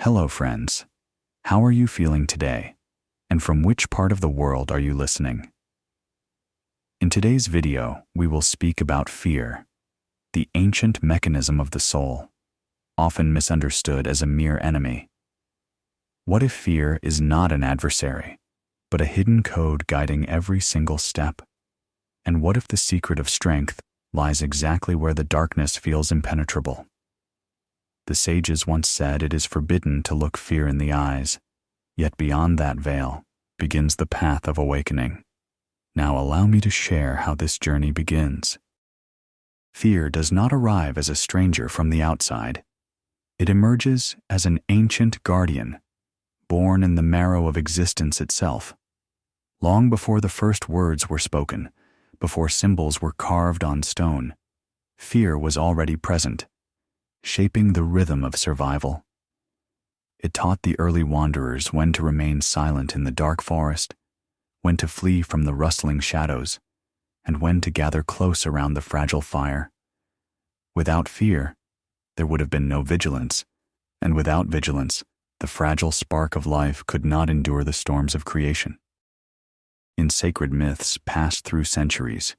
Hello, friends. How are you feeling today? And from which part of the world are you listening? In today's video, we will speak about fear, the ancient mechanism of the soul, often misunderstood as a mere enemy. What if fear is not an adversary, but a hidden code guiding every single step? And what if the secret of strength lies exactly where the darkness feels impenetrable? The sages once said it is forbidden to look fear in the eyes, yet beyond that veil begins the path of awakening. Now allow me to share how this journey begins. Fear does not arrive as a stranger from the outside. It emerges as an ancient guardian, born in the marrow of existence itself. Long before the first words were spoken, before symbols were carved on stone, fear was already present, shaping the rhythm of survival. It taught the early wanderers when to remain silent in the dark forest, when to flee from the rustling shadows, and when to gather close around the fragile fire. Without fear, there would have been no vigilance, and without vigilance, the fragile spark of life could not endure the storms of creation. In sacred myths passed through centuries,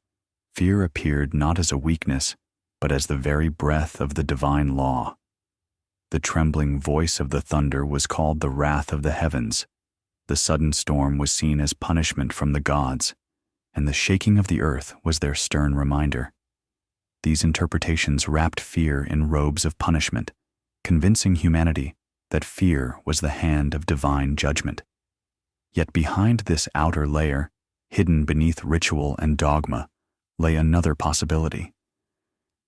fear appeared not as a weakness, but as the very breath of the divine law. The trembling voice of the thunder was called the wrath of the heavens. The sudden storm was seen as punishment from the gods, and the shaking of the earth was their stern reminder. These interpretations wrapped fear in robes of punishment, convincing humanity that fear was the hand of divine judgment. Yet behind this outer layer, hidden beneath ritual and dogma, lay another possibility.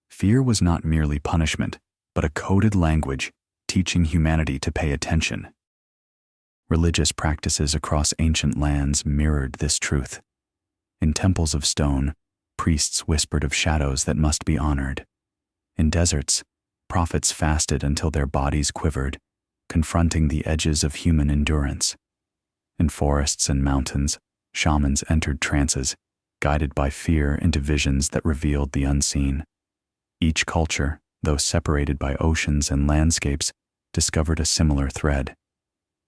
Fear was not merely punishment, but a coded language teaching humanity to pay attention. Religious practices across ancient lands mirrored this truth. In temples of stone, priests whispered of shadows that must be honored. In deserts, prophets fasted until their bodies quivered, confronting the edges of human endurance. In forests and mountains, shamans entered trances, guided by fear into visions that revealed the unseen. Each culture, though separated by oceans and landscapes, discovered a similar thread.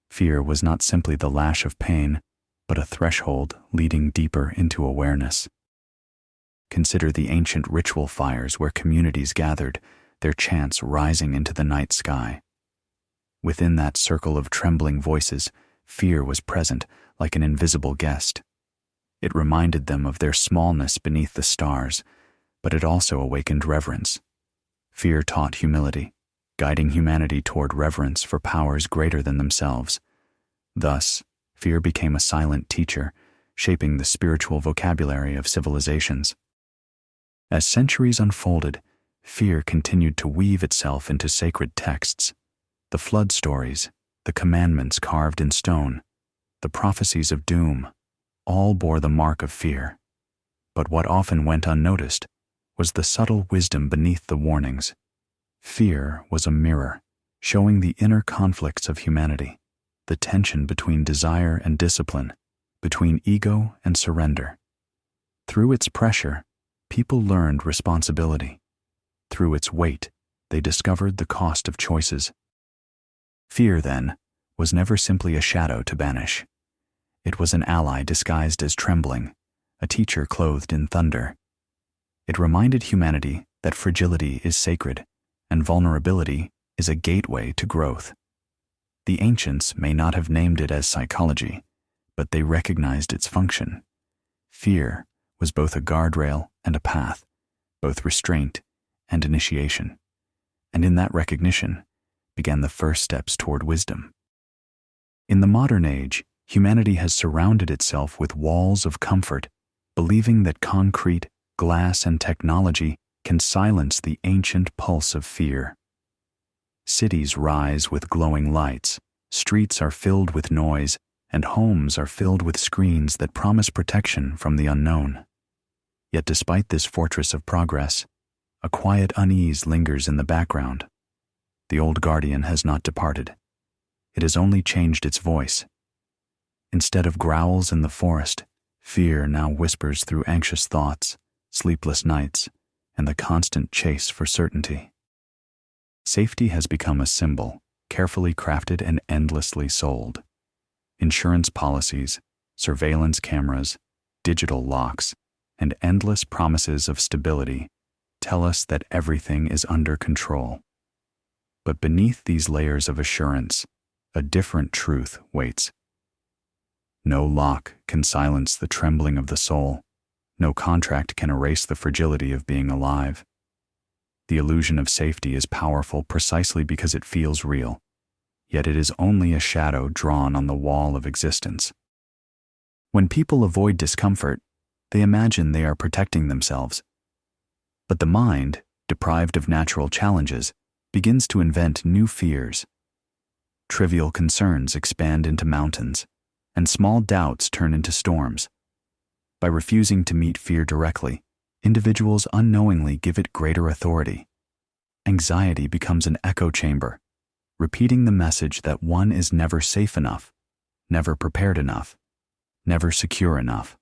Fear was not simply the lash of pain, but a threshold leading deeper into awareness. Consider the ancient ritual fires where communities gathered, their chants rising into the night sky. Within that circle of trembling voices, fear was present like an invisible guest. It reminded them of their smallness beneath the stars, but it also awakened reverence. Fear taught humility, guiding humanity toward reverence for powers greater than themselves. Thus, fear became a silent teacher, shaping the spiritual vocabulary of civilizations. As centuries unfolded, fear continued to weave itself into sacred texts. The flood stories, the commandments carved in stone, the prophecies of doom, all bore the mark of fear. But what often went unnoticed was the subtle wisdom beneath the warnings. Fear was a mirror, showing the inner conflicts of humanity, the tension between desire and discipline, between ego and surrender. Through its pressure, people learned responsibility. Through its weight, they discovered the cost of choices. Fear, then, was never simply a shadow to banish. It was an ally disguised as trembling, a teacher clothed in thunder. It reminded humanity that fragility is sacred, and vulnerability is a gateway to growth. The ancients may not have named it as psychology, but they recognized its function. Fear was both a guardrail and a path, both restraint and initiation. And in that recognition began the first steps toward wisdom. In the modern age, humanity has surrounded itself with walls of comfort, believing that concrete, glass, and technology can silence the ancient pulse of fear. Cities rise with glowing lights, streets are filled with noise, and homes are filled with screens that promise protection from the unknown. Yet despite this fortress of progress, a quiet unease lingers in the background. The old guardian has not departed. It has only changed its voice. Instead of growls in the forest, fear now whispers through anxious thoughts, sleepless nights, and the constant chase for certainty. Safety has become a symbol, carefully crafted and endlessly sold. Insurance policies, surveillance cameras, digital locks, and endless promises of stability tell us that everything is under control. But beneath these layers of assurance, a different truth waits. No lock can silence the trembling of the soul. No contract can erase the fragility of being alive. The illusion of safety is powerful precisely because it feels real, yet it is only a shadow drawn on the wall of existence. When people avoid discomfort, they imagine they are protecting themselves. But the mind, deprived of natural challenges, begins to invent new fears. Trivial concerns expand into mountains, and small doubts turn into storms. By refusing to meet fear directly, individuals unknowingly give it greater authority. Anxiety becomes an echo chamber, repeating the message that one is never safe enough, never prepared enough, never secure enough.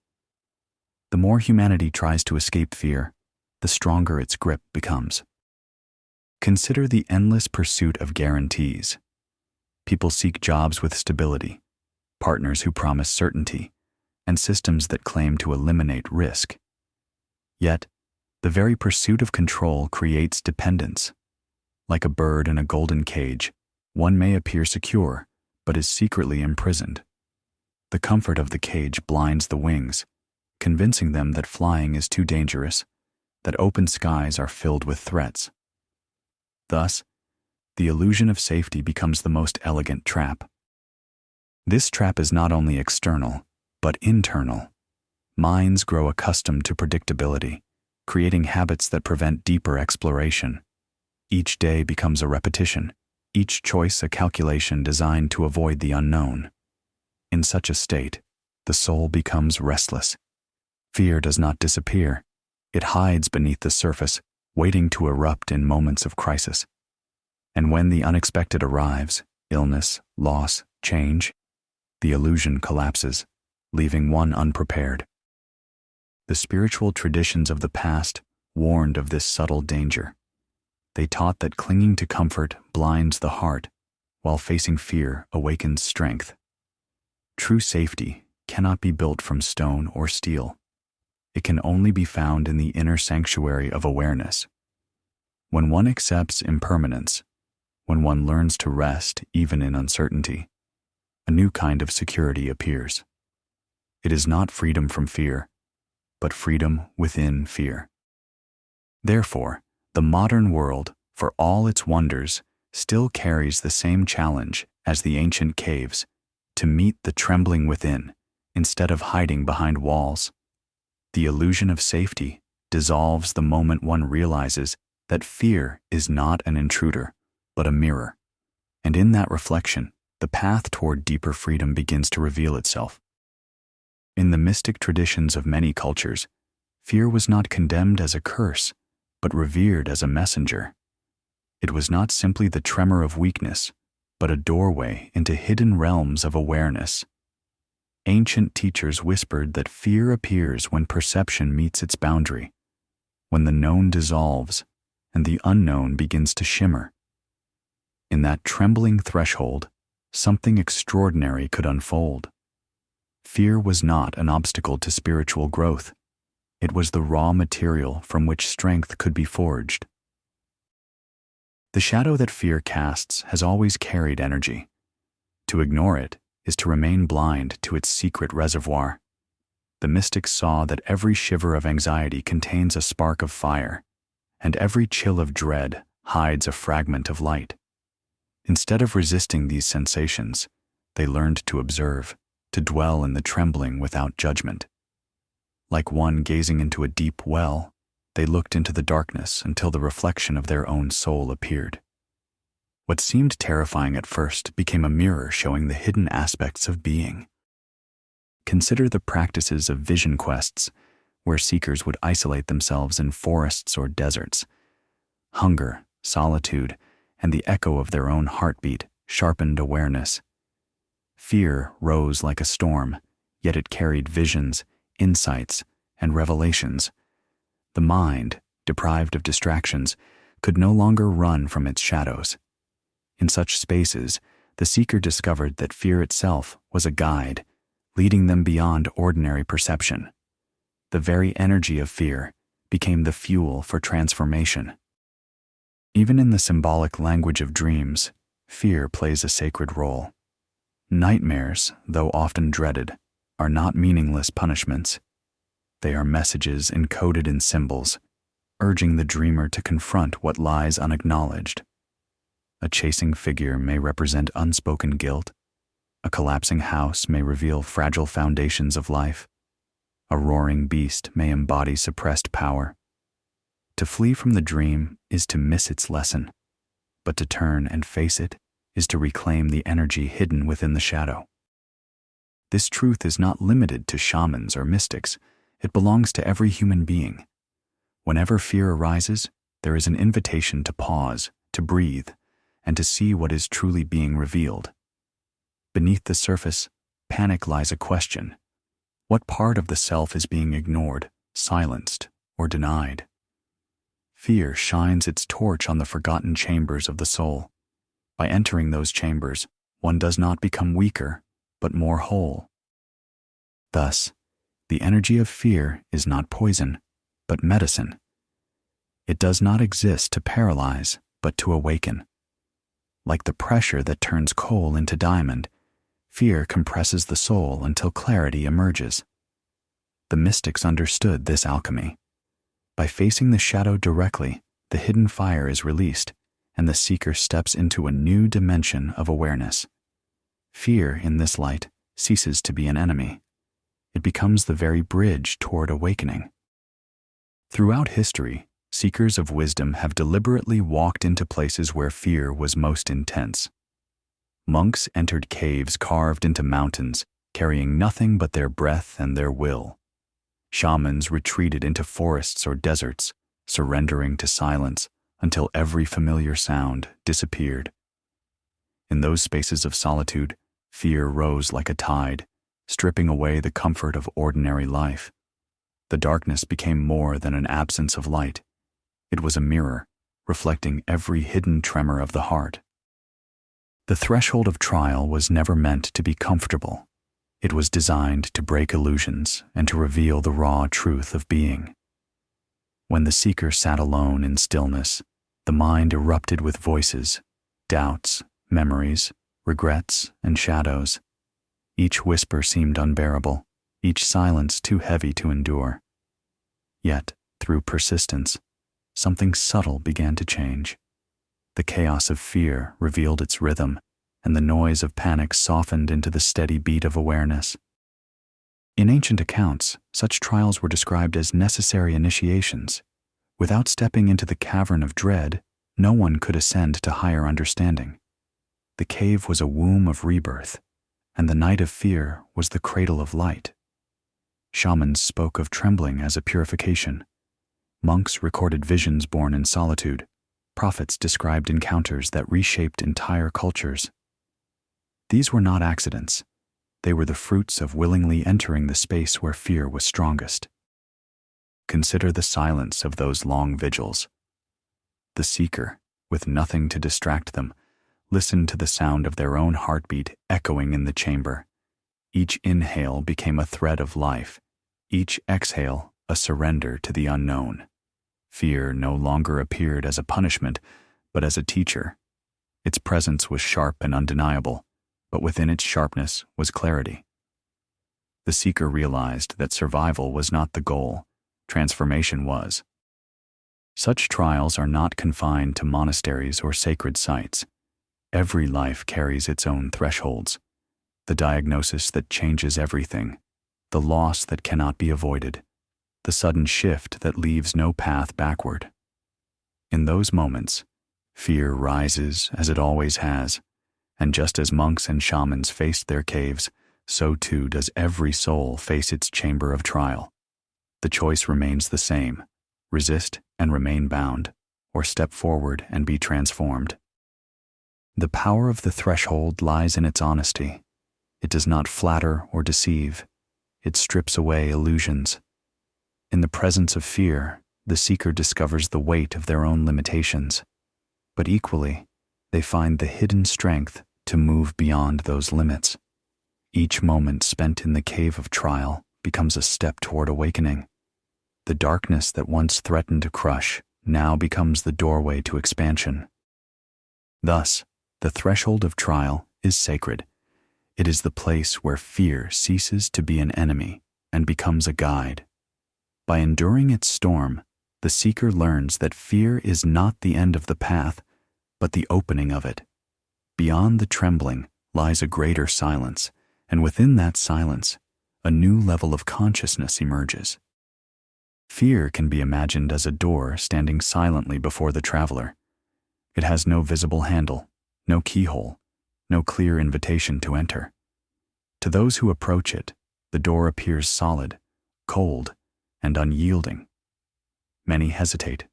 The more humanity tries to escape fear, the stronger its grip becomes. Consider the endless pursuit of guarantees. People seek jobs with stability, partners who promise certainty, and systems that claim to eliminate risk. Yet, the very pursuit of control creates dependence. Like a bird in a golden cage, one may appear secure, but is secretly imprisoned. The comfort of the cage blinds the wings, convincing them that flying is too dangerous, that open skies are filled with threats. Thus, the illusion of safety becomes the most elegant trap. This trap is not only external, but internal. Minds grow accustomed to predictability, creating habits that prevent deeper exploration. Each day becomes a repetition, each choice a calculation designed to avoid the unknown. In such a state, the soul becomes restless. Fear does not disappear. It hides beneath the surface, waiting to erupt in moments of crisis. And when the unexpected arrives, illness, loss, change, the illusion collapses, leaving one unprepared. The spiritual traditions of the past warned of this subtle danger. They taught that clinging to comfort blinds the heart, while facing fear awakens strength. True safety cannot be built from stone or steel. It can only be found in the inner sanctuary of awareness. When one accepts impermanence, when one learns to rest even in uncertainty, a new kind of security appears. It is not freedom from fear, but freedom within fear. Therefore, the modern world, for all its wonders, still carries the same challenge as the ancient caves, to meet the trembling within, instead of hiding behind walls. The illusion of safety dissolves the moment one realizes that fear is not an intruder, but a mirror. And in that reflection, the path toward deeper freedom begins to reveal itself. In the mystic traditions of many cultures, fear was not condemned as a curse, but revered as a messenger. It was not simply the tremor of weakness, but a doorway into hidden realms of awareness. Ancient teachers whispered that fear appears when perception meets its boundary, when the known dissolves and the unknown begins to shimmer. In that trembling threshold, something extraordinary could unfold. Fear was not an obstacle to spiritual growth. It was the raw material from which strength could be forged. The shadow that fear casts has always carried energy. To ignore it is to remain blind to its secret reservoir. The mystics saw that every shiver of anxiety contains a spark of fire, and every chill of dread hides a fragment of light. Instead of resisting these sensations, they learned to observe, to dwell in the trembling without judgment. Like one gazing into a deep well, they looked into the darkness until the reflection of their own soul appeared. What seemed terrifying at first became a mirror showing the hidden aspects of being. Consider the practices of vision quests, where seekers would isolate themselves in forests or deserts. Hunger, solitude, and the echo of their own heartbeat sharpened awareness. Fear rose like a storm, yet it carried visions, insights, and revelations. The mind, deprived of distractions, could no longer run from its shadows. In such spaces, the seeker discovered that fear itself was a guide, leading them beyond ordinary perception. The very energy of fear became the fuel for transformation. Even in the symbolic language of dreams, fear plays a sacred role. Nightmares, though often dreaded, are not meaningless punishments. They are messages encoded in symbols, urging the dreamer to confront what lies unacknowledged. A chasing figure may represent unspoken guilt. A collapsing house may reveal fragile foundations of life. A roaring beast may embody suppressed power. To flee from the dream is to miss its lesson, but to turn and face it is to reclaim the energy hidden within the shadow. This truth is not limited to shamans or mystics. It belongs to every human being. Whenever fear arises, there is an invitation to pause, to breathe, and to see what is truly being revealed. Beneath the surface, panic lies a question. What part of the self is being ignored, silenced, or denied? Fear shines its torch on the forgotten chambers of the soul. By entering those chambers, one does not become weaker, but more whole. Thus, the energy of fear is not poison, but medicine. It does not exist to paralyze, but to awaken. Like the pressure that turns coal into diamond, fear compresses the soul until clarity emerges. The mystics understood this alchemy. By facing the shadow directly, the hidden fire is released, and the seeker steps into a new dimension of awareness. Fear, in this light, ceases to be an enemy. It becomes the very bridge toward awakening. Throughout history, seekers of wisdom have deliberately walked into places where fear was most intense. Monks entered caves carved into mountains, carrying nothing but their breath and their will. Shamans retreated into forests or deserts, surrendering to silence until every familiar sound disappeared. In those spaces of solitude, fear rose like a tide, stripping away the comfort of ordinary life. The darkness became more than an absence of light. It was a mirror, reflecting every hidden tremor of the heart. The threshold of trial was never meant to be comfortable. It was designed to break illusions and to reveal the raw truth of being. When the seeker sat alone in stillness, the mind erupted with voices, doubts, memories, regrets, and shadows. Each whisper seemed unbearable, each silence too heavy to endure. Yet, through persistence, something subtle began to change. The chaos of fear revealed its rhythm, and the noise of panic softened into the steady beat of awareness. In ancient accounts, such trials were described as necessary initiations. Without stepping into the cavern of dread, no one could ascend to higher understanding. The cave was a womb of rebirth, and the night of fear was the cradle of light. Shamans spoke of trembling as a purification. Monks recorded visions born in solitude. Prophets described encounters that reshaped entire cultures. These were not accidents. They were the fruits of willingly entering the space where fear was strongest. Consider the silence of those long vigils. The seeker, with nothing to distract them, listened to the sound of their own heartbeat echoing in the chamber. Each inhale became a thread of life, each exhale a surrender to the unknown. Fear no longer appeared as a punishment, but as a teacher. Its presence was sharp and undeniable, but within its sharpness was clarity. The seeker realized that survival was not the goal, transformation was. Such trials are not confined to monasteries or sacred sites. Every life carries its own thresholds. The diagnosis that changes everything, the loss that cannot be avoided, the sudden shift that leaves no path backward. In those moments, fear rises as it always has, and just as monks and shamans faced their caves, so too does every soul face its chamber of trial. The choice remains the same: resist and remain bound, or step forward and be transformed. The power of the threshold lies in its honesty. It does not flatter or deceive. It strips away illusions. In the presence of fear, the seeker discovers the weight of their own limitations. But equally, they find the hidden strength to move beyond those limits. Each moment spent in the cave of trial becomes a step toward awakening. The darkness that once threatened to crush now becomes the doorway to expansion. Thus, the threshold of trial is sacred. It is the place where fear ceases to be an enemy and becomes a guide. By enduring its storm, the seeker learns that fear is not the end of the path, but the opening of it. Beyond the trembling lies a greater silence, and within that silence, a new level of consciousness emerges. Fear can be imagined as a door standing silently before the traveler. It has no visible handle, no keyhole, no clear invitation to enter. To those who approach it, the door appears solid, cold, and unyielding. Many hesitate,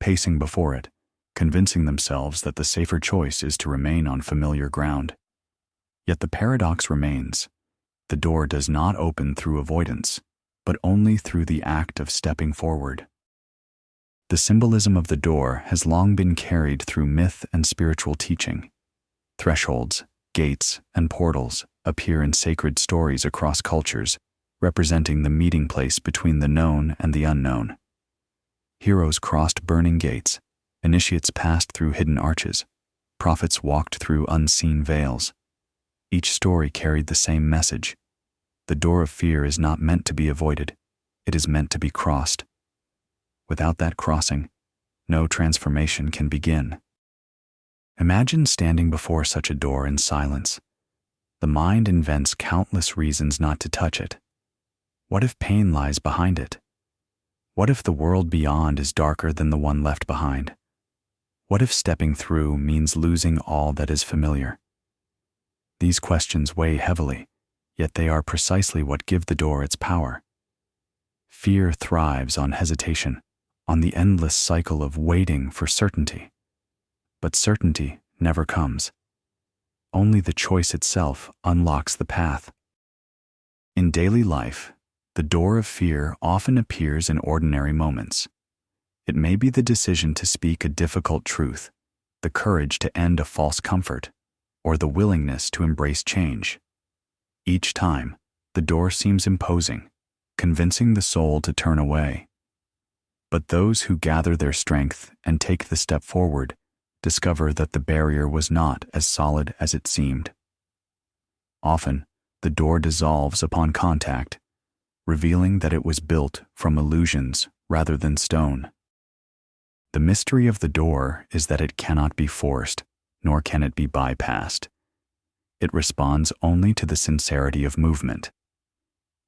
pacing before it, convincing themselves that the safer choice is to remain on familiar ground. Yet the paradox remains. The door does not open through avoidance, but only through the act of stepping forward. The symbolism of the door has long been carried through myth and spiritual teaching. Thresholds, gates, and portals appear in sacred stories across cultures, representing the meeting place between the known and the unknown. Heroes crossed burning gates, initiates passed through hidden arches, prophets walked through unseen veils. Each story carried the same message. The door of fear is not meant to be avoided, it is meant to be crossed. Without that crossing, no transformation can begin. Imagine standing before such a door in silence. The mind invents countless reasons not to touch it. What if pain lies behind it? What if the world beyond is darker than the one left behind? What if stepping through means losing all that is familiar? These questions weigh heavily, yet they are precisely what give the door its power. Fear thrives on hesitation, on the endless cycle of waiting for certainty. But certainty never comes. Only the choice itself unlocks the path. In daily life, the door of fear often appears in ordinary moments. It may be the decision to speak a difficult truth, the courage to end a false comfort, or the willingness to embrace change. Each time, the door seems imposing, convincing the soul to turn away. But those who gather their strength and take the step forward discover that the barrier was not as solid as it seemed. Often, the door dissolves upon contact, revealing that it was built from illusions rather than stone. The mystery of the door is that it cannot be forced, nor can it be bypassed. It responds only to the sincerity of movement.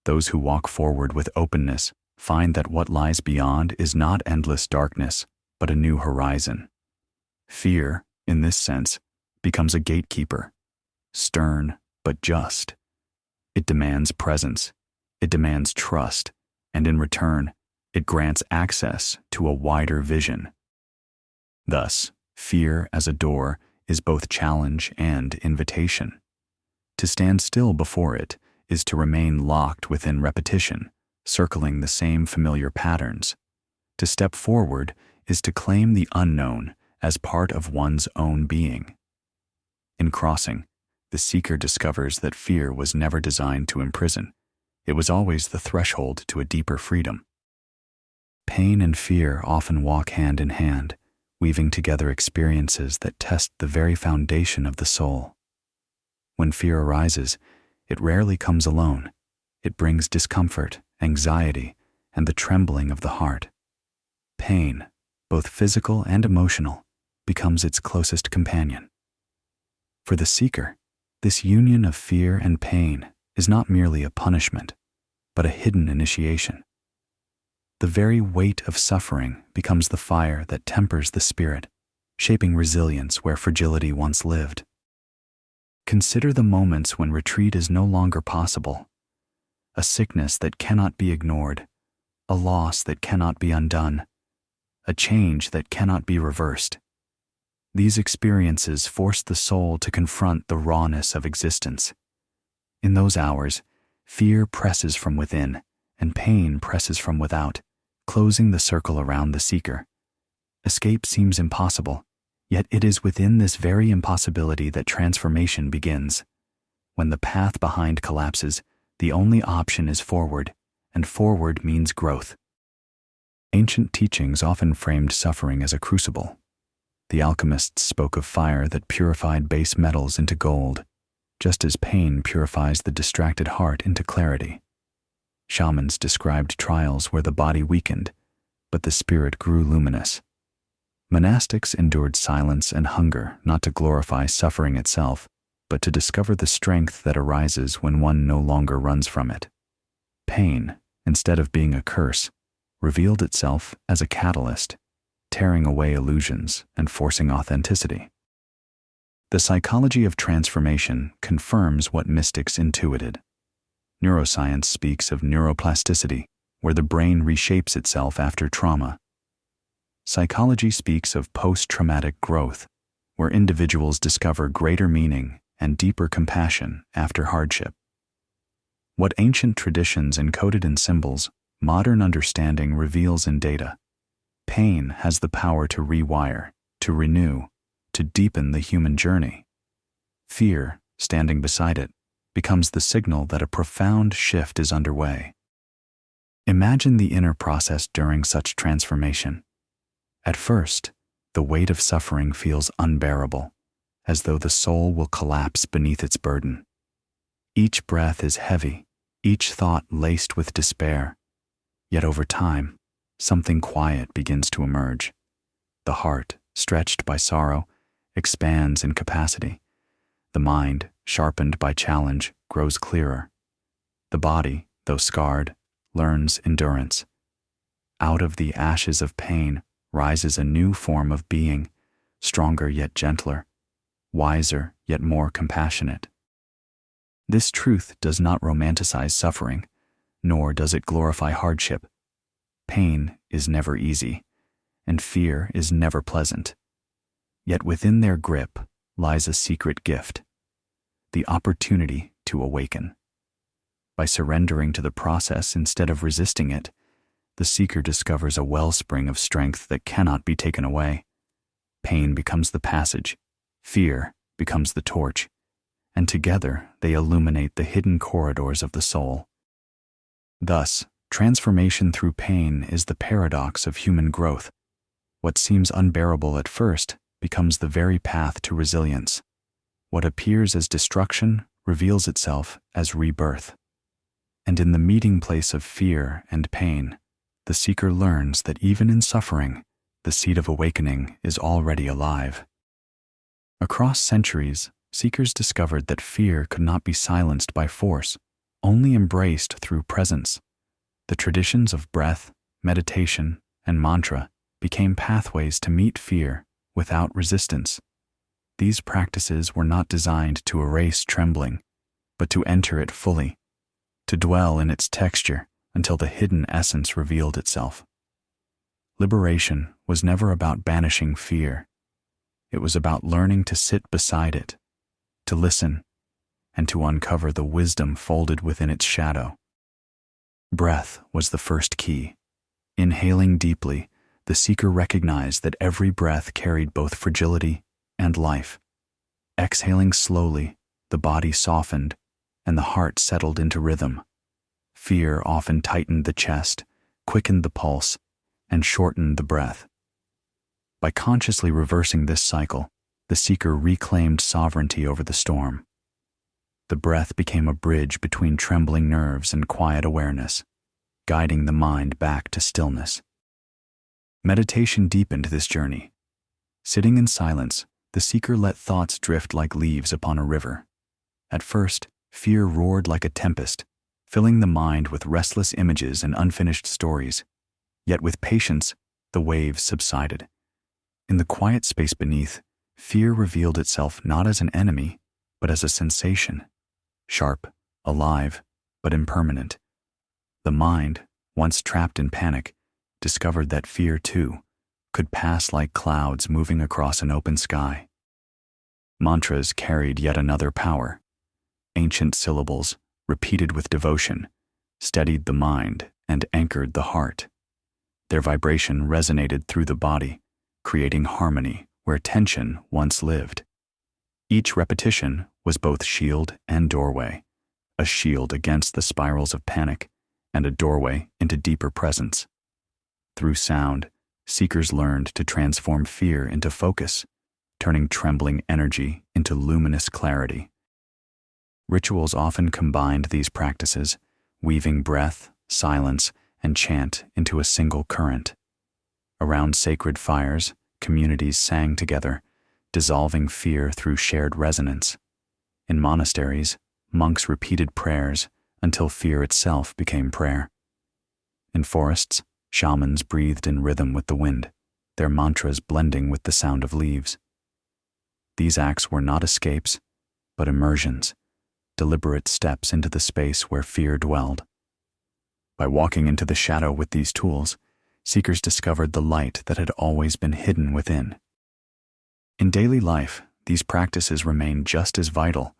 Those who walk forward with openness find that what lies beyond is not endless darkness, but a new horizon. Fear, in this sense, becomes a gatekeeper, stern but just. It demands presence, it demands trust, and in return, it grants access to a wider vision. Thus, fear as a door is both challenge and invitation. To stand still before it is to remain locked within repetition, circling the same familiar patterns. To step forward is to claim the unknown as part of one's own being. In crossing, the seeker discovers that fear was never designed to imprison. It was always the threshold to a deeper freedom. Pain and fear often walk hand in hand, weaving together experiences that test the very foundation of the soul. When fear arises, it rarely comes alone. It brings discomfort, anxiety, and the trembling of the heart. Pain, both physical and emotional, becomes its closest companion. For the seeker, this union of fear and pain is not merely a punishment, but a hidden initiation. The very weight of suffering becomes the fire that tempers the spirit, shaping resilience where fragility once lived. Consider the moments when retreat is no longer possible. A sickness that cannot be ignored, a loss that cannot be undone, a change that cannot be reversed. These experiences force the soul to confront the rawness of existence. In those hours, fear presses from within, and pain presses from without, closing the circle around the seeker. Escape seems impossible, Yet it is within this very impossibility that transformation begins. When the path behind collapses, the only option is forward, and forward means growth. Ancient teachings often framed suffering as a crucible. The alchemists spoke of fire that purified base metals into gold, just as pain purifies the distracted heart into clarity. Shamans described trials where the body weakened, but the spirit grew luminous. Monastics endured silence and hunger not to glorify suffering itself, but to discover the strength that arises when one no longer runs from it. Pain, instead of being a curse, revealed itself as a catalyst, tearing away illusions and forcing authenticity. The psychology of transformation confirms what mystics intuited. Neuroscience speaks of neuroplasticity, where the brain reshapes itself after trauma. Psychology speaks of post-traumatic growth, where individuals discover greater meaning and deeper compassion after hardship. What ancient traditions encoded in symbols, modern understanding reveals in data. Pain has the power to rewire, to renew, to deepen the human journey. Fear, standing beside it, becomes the signal that a profound shift is underway. Imagine the inner process during such transformation. At first, the weight of suffering feels unbearable, as though the soul will collapse beneath its burden. Each breath is heavy, each thought laced with despair. Yet over time, something quiet begins to emerge. The heart, stretched by sorrow, expands in capacity. The mind, sharpened by challenge, grows clearer. The body, though scarred, learns endurance. Out of the ashes of pain rises a new form of being, stronger yet gentler, wiser yet more compassionate. This truth does not romanticize suffering, nor does it glorify hardship. Pain is never easy, and fear is never pleasant. Yet within their grip lies a secret gift, the opportunity to awaken. By surrendering to the process instead of resisting it, the seeker discovers a wellspring of strength that cannot be taken away. Pain becomes the passage, fear becomes the torch, and together they illuminate the hidden corridors of the soul. Thus, transformation through pain is the paradox of human growth. What seems unbearable at first becomes the very path to resilience. What appears as destruction reveals itself as rebirth. And in the meeting place of fear and pain, the seeker learns that even in suffering, the seed of awakening is already alive. Across centuries, seekers discovered that fear could not be silenced by force, only embraced through presence. The traditions of breath, meditation, and mantra became pathways to meet fear without resistance. These practices were not designed to erase trembling, but to enter it fully, to dwell in its texture until the hidden essence revealed itself. Liberation was never about banishing fear. It was about learning to sit beside it, to listen, and to uncover the wisdom folded within its shadow. Breath was the first key. Inhaling deeply, the seeker recognized that every breath carried both fragility and life. Exhaling slowly, the body softened, and the heart settled into rhythm. Fear often tightened the chest, quickened the pulse, and shortened the breath. By consciously reversing this cycle, the seeker reclaimed sovereignty over the storm. The breath became a bridge between trembling nerves and quiet awareness, guiding the mind back to stillness. Meditation deepened this journey. Sitting in silence, the seeker let thoughts drift like leaves upon a river. At first, fear roared like a tempest, filling the mind with restless images and unfinished stories. Yet with patience, the waves subsided. In the quiet space beneath, fear revealed itself not as an enemy, but as a sensation, sharp, alive, but impermanent. The mind, once trapped in panic, discovered that fear, too, could pass like clouds moving across an open sky. Mantras carried yet another power. Ancient syllables, repeated with devotion, steadied the mind and anchored the heart. Their vibration resonated through the body, creating harmony where tension once lived. Each repetition was both shield and doorway, a shield against the spirals of panic, and a doorway into deeper presence. Through sound, seekers learned to transform fear into focus, turning trembling energy into luminous clarity. Rituals often combined these practices, weaving breath, silence, and chant into a single current. Around sacred fires, communities sang together, dissolving fear through shared resonance. In monasteries, monks repeated prayers until fear itself became prayer. In forests, shamans breathed in rhythm with the wind, their mantras blending with the sound of leaves. These acts were not escapes, but immersions, deliberate steps into the space where fear dwelled. By walking into the shadow with these tools, seekers discovered the light that had always been hidden within. In daily life, these practices remain just as vital.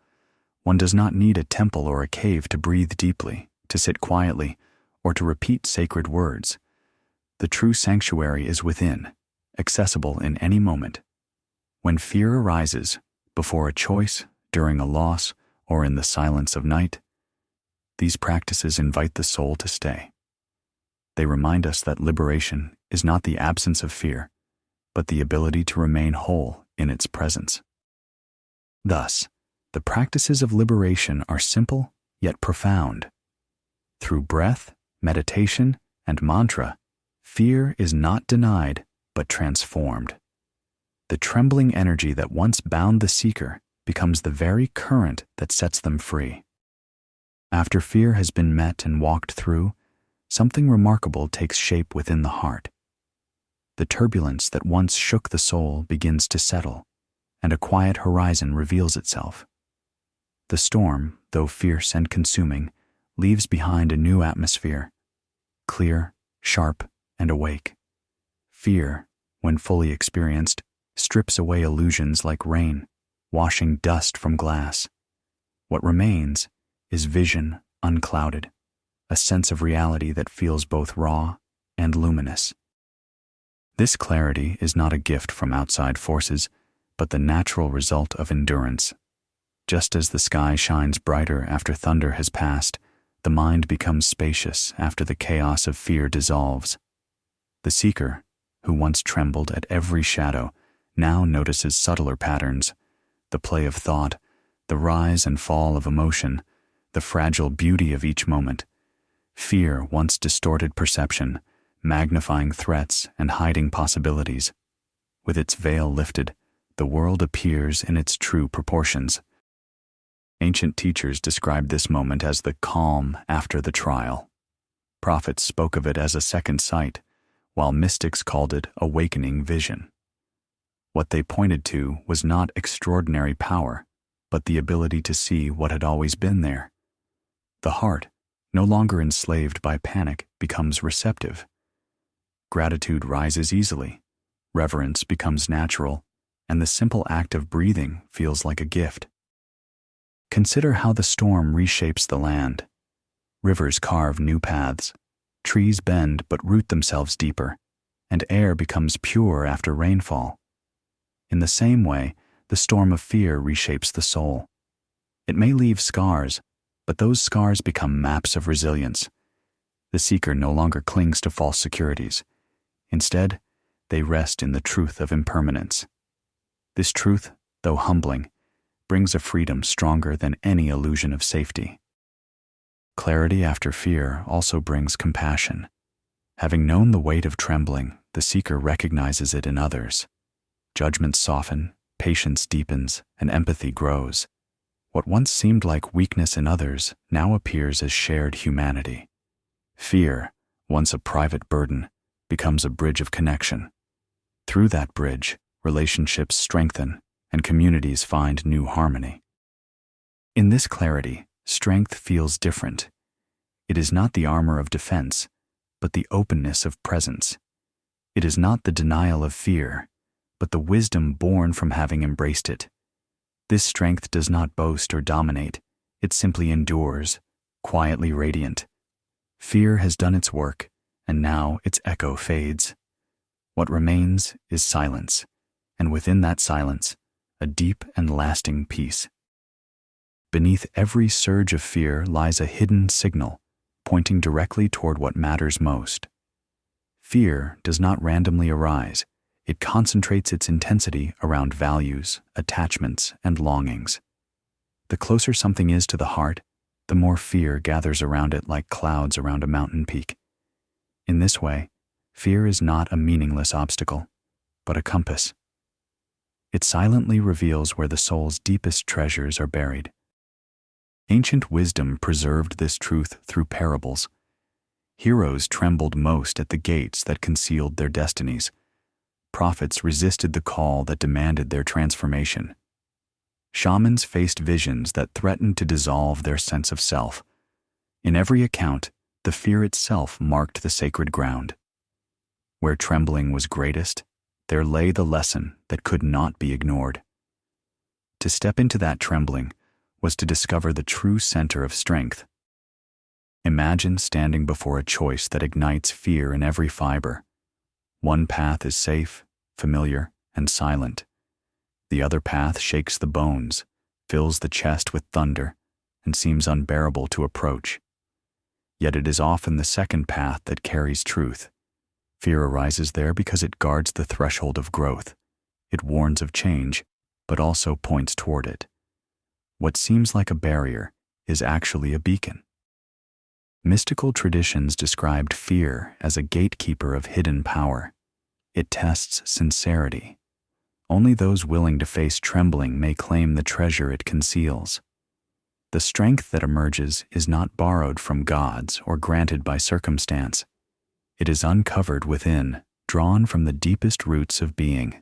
One does not need a temple or a cave to breathe deeply, to sit quietly, or to repeat sacred words. The true sanctuary is within, accessible in any moment. When fear arises, before a choice, during a loss, or in the silence of night, these practices invite the soul to stay. They remind us that liberation is not the absence of fear, but the ability to remain whole in its presence. Thus, the practices of liberation are simple yet profound. Through breath, meditation, and mantra, fear is not denied but transformed. The trembling energy that once bound the seeker becomes the very current that sets them free. After fear has been met and walked through, something remarkable takes shape within the heart. The turbulence that once shook the soul begins to settle, and a quiet horizon reveals itself. The storm, though fierce and consuming, leaves behind a new atmosphere, clear, sharp, and awake. Fear, when fully experienced, strips away illusions like rain, washing dust from glass. What remains is vision unclouded, a sense of reality that feels both raw and luminous. This clarity is not a gift from outside forces, but the natural result of endurance. Just as the sky shines brighter after thunder has passed, the mind becomes spacious after the chaos of fear dissolves. The seeker, who once trembled at every shadow, now notices subtler patterns, the play of thought, the rise and fall of emotion, the fragile beauty of each moment. Fear once distorted perception, magnifying threats and hiding possibilities. With its veil lifted, the world appears in its true proportions. Ancient teachers described this moment as the calm after the trial. Prophets spoke of it as a second sight, while mystics called it awakening vision. What they pointed to was not extraordinary power, but the ability to see what had always been there. The heart, no longer enslaved by panic, becomes receptive. Gratitude rises easily, reverence becomes natural, and the simple act of breathing feels like a gift. Consider how the storm reshapes the land. Rivers carve new paths, trees bend but root themselves deeper, and air becomes pure after rainfall. In the same way, the storm of fear reshapes the soul. It may leave scars, but those scars become maps of resilience. The seeker no longer clings to false securities. Instead, they rest in the truth of impermanence. This truth, though humbling, brings a freedom stronger than any illusion of safety. Clarity after fear also brings compassion. Having known the weight of trembling, the seeker recognizes it in others. Judgments soften, patience deepens, and empathy grows. What once seemed like weakness in others now appears as shared humanity. Fear, once a private burden, becomes a bridge of connection. Through that bridge, relationships strengthen and communities find new harmony. In this clarity, strength feels different. It is not the armor of defense, but the openness of presence. It is not the denial of fear, but the wisdom born from having embraced it. This strength does not boast or dominate, it simply endures, quietly radiant. Fear has done its work, and now its echo fades. What remains is silence, and within that silence, a deep and lasting peace. Beneath every surge of fear lies a hidden signal, pointing directly toward what matters most. Fear does not randomly arise. It concentrates its intensity around values, attachments, and longings. The closer something is to the heart, the more fear gathers around it like clouds around a mountain peak. In this way, fear is not a meaningless obstacle, but a compass. It silently reveals where the soul's deepest treasures are buried. Ancient wisdom preserved this truth through parables. Heroes trembled most at the gates that concealed their destinies. Prophets resisted the call that demanded their transformation. Shamans faced visions that threatened to dissolve their sense of self. In every account, the fear itself marked the sacred ground. Where trembling was greatest, there lay the lesson that could not be ignored. To step into that trembling was to discover the true center of strength. Imagine standing before a choice that ignites fear in every fiber. One path is safe, familiar, and silent. The other path shakes the bones, fills the chest with thunder, and seems unbearable to approach. Yet it is often the second path that carries truth. Fear arises there because it guards the threshold of growth. It warns of change, but also points toward it. What seems like a barrier is actually a beacon. Mystical traditions described fear as a gatekeeper of hidden power. It tests sincerity. Only those willing to face trembling may claim the treasure it conceals. The strength that emerges is not borrowed from gods or granted by circumstance. It is uncovered within, drawn from the deepest roots of being.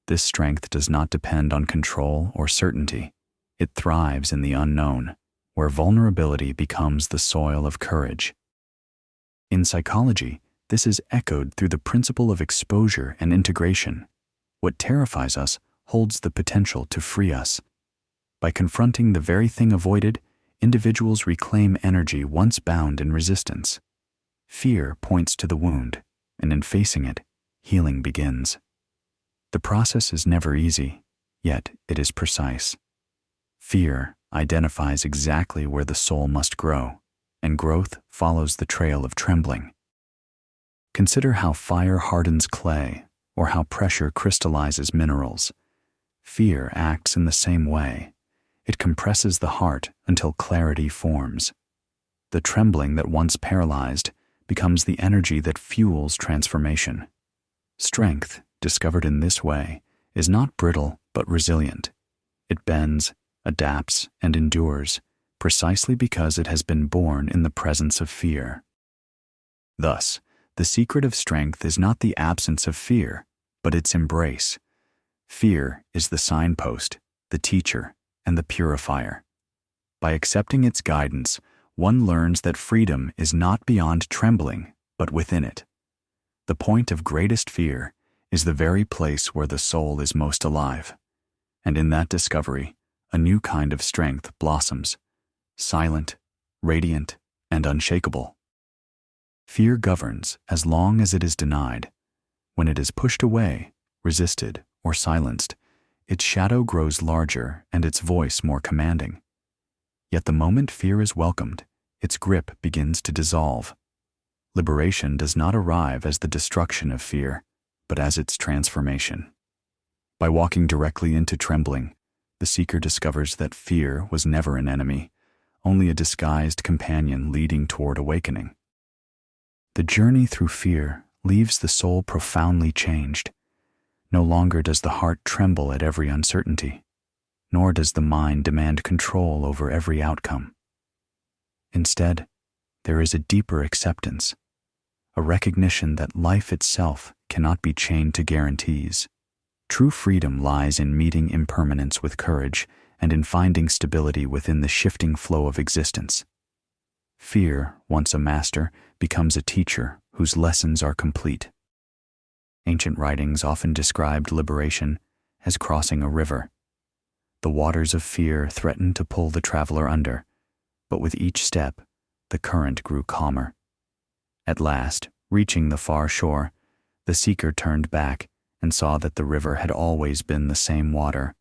This strength does not depend on control or certainty. It thrives in the unknown, where vulnerability becomes the soil of courage. In psychology, this is echoed through the principle of exposure and integration. What terrifies us holds the potential to free us. By confronting the very thing avoided, individuals reclaim energy once bound in resistance. Fear points to the wound, and in facing it, healing begins. The process is never easy, yet it is precise. Fear identifies exactly where the soul must grow, and growth follows the trail of trembling. Consider how fire hardens clay, or how pressure crystallizes minerals. Fear acts in the same way. It compresses the heart until clarity forms. The trembling that once paralyzed becomes the energy that fuels transformation. Strength, discovered in this way, is not brittle but resilient. It bends, adapts, and endures, precisely because it has been born in the presence of fear. Thus, the secret of strength is not the absence of fear, but its embrace. Fear is the signpost, the teacher, and the purifier. By accepting its guidance, one learns that freedom is not beyond trembling, but within it. The point of greatest fear is the very place where the soul is most alive. And in that discovery, a new kind of strength blossoms, silent, radiant, and unshakable. Fear governs as long as it is denied. When it is pushed away, resisted, or silenced, its shadow grows larger and its voice more commanding. Yet the moment fear is welcomed, its grip begins to dissolve. Liberation does not arrive as the destruction of fear, but as its transformation. By walking directly into trembling, the seeker discovers that fear was never an enemy, only a disguised companion leading toward awakening. The journey through fear leaves the soul profoundly changed. No longer does the heart tremble at every uncertainty, nor does the mind demand control over every outcome. Instead, there is a deeper acceptance, a recognition that life itself cannot be chained to guarantees. True freedom lies in meeting impermanence with courage and in finding stability within the shifting flow of existence. Fear, once a master, becomes a teacher whose lessons are complete. Ancient writings often described liberation as crossing a river. The waters of fear threatened to pull the traveler under, but with each step, the current grew calmer. At last, reaching the far shore, the seeker turned back and saw that the river had always been the same water.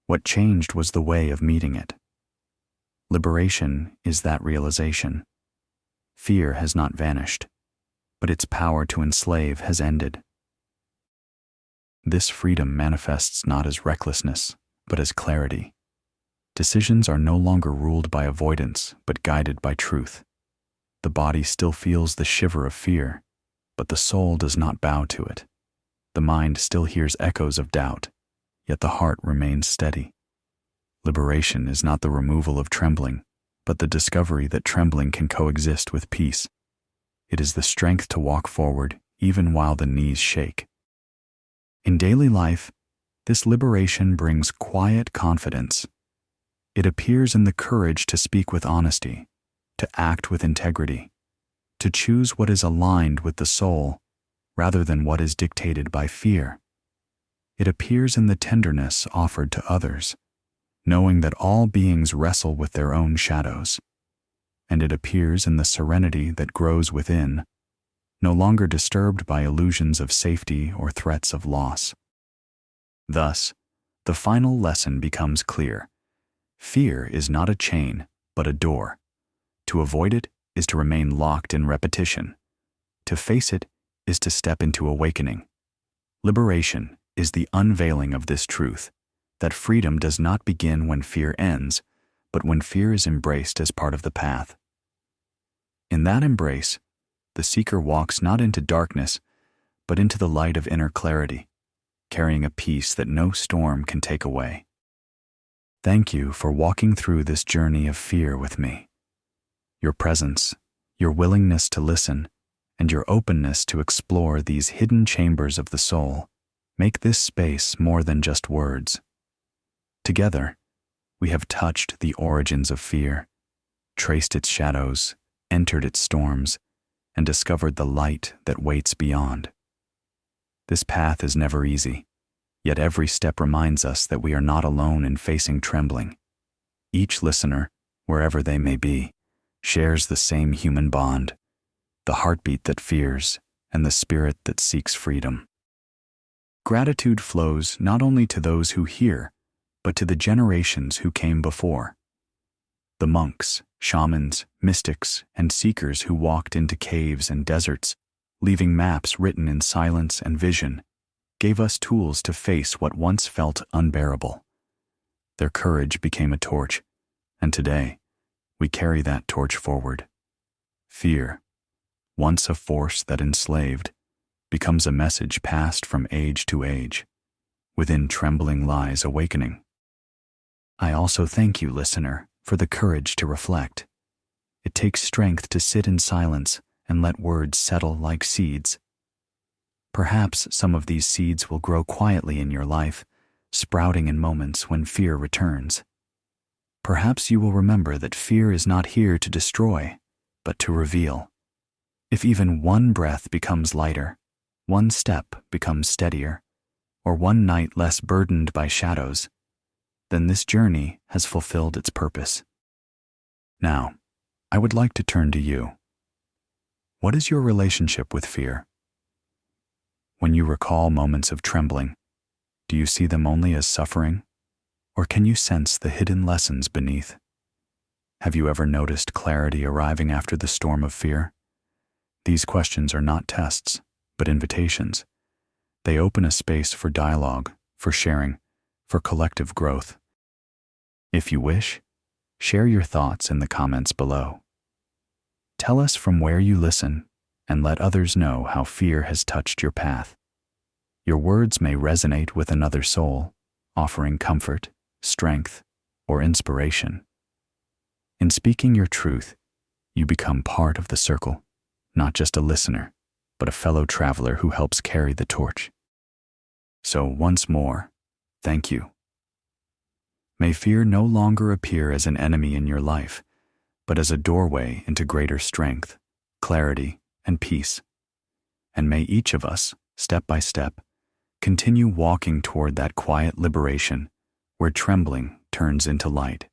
What changed was the way of meeting it. Liberation is that realization. Fear has not vanished, but its power to enslave has ended. This freedom manifests not as recklessness, but as clarity. Decisions are no longer ruled by avoidance, but guided by truth. The body still feels the shiver of fear, but the soul does not bow to it. The mind still hears echoes of doubt, yet the heart remains steady. Liberation is not the removal of trembling, but the discovery that trembling can coexist with peace. It is the strength to walk forward even while the knees shake. In daily life, this liberation brings quiet confidence. It appears in the courage to speak with honesty, to act with integrity, to choose what is aligned with the soul rather than what is dictated by fear. It appears in the tenderness offered to others, knowing that all beings wrestle with their own shadows. And it appears in the serenity that grows within, no longer disturbed by illusions of safety or threats of loss. Thus, the final lesson becomes clear. Fear is not a chain, but a door. To avoid it is to remain locked in repetition. To face it is to step into awakening. Liberation is the unveiling of this truth, that freedom does not begin when fear ends, but when fear is embraced as part of the path. In that embrace, the seeker walks not into darkness, but into the light of inner clarity, carrying a peace that no storm can take away. Thank you for walking through this journey of fear with me. Your presence, your willingness to listen, and your openness to explore these hidden chambers of the soul make this space more than just words. Together, we have touched the origins of fear, traced its shadows, entered its storms, and discovered the light that waits beyond. This path is never easy, yet every step reminds us that we are not alone in facing trembling. Each listener, wherever they may be, shares the same human bond, the heartbeat that fears and the spirit that seeks freedom. Gratitude flows not only to those who hear, but to the generations who came before. The monks, shamans, mystics, and seekers who walked into caves and deserts, leaving maps written in silence and vision, gave us tools to face what once felt unbearable. Their courage became a torch, and today, we carry that torch forward. Fear, once a force that enslaved, becomes a message passed from age to age. Within trembling lies awakening. I also thank you, listener, for the courage to reflect. It takes strength to sit in silence and let words settle like seeds. Perhaps some of these seeds will grow quietly in your life, sprouting in moments when fear returns. Perhaps you will remember that fear is not here to destroy, but to reveal. If even one breath becomes lighter, one step becomes steadier, or one night less burdened by shadows, then this journey has fulfilled its purpose. Now, I would like to turn to you. What is your relationship with fear? When you recall moments of trembling, do you see them only as suffering, or can you sense the hidden lessons beneath? Have you ever noticed clarity arriving after the storm of fear? These questions are not tests, but invitations. They open a space for dialogue, for sharing, for collective growth. If you wish, share your thoughts in the comments below. Tell us from where you listen, and let others know how fear has touched your path. Your words may resonate with another soul, offering comfort, strength, or inspiration. In speaking your truth, you become part of the circle, not just a listener, but a fellow traveler who helps carry the torch. So once more, thank you. May fear no longer appear as an enemy in your life, but as a doorway into greater strength, clarity, and peace. And may each of us, step by step, continue walking toward that quiet liberation where trembling turns into light.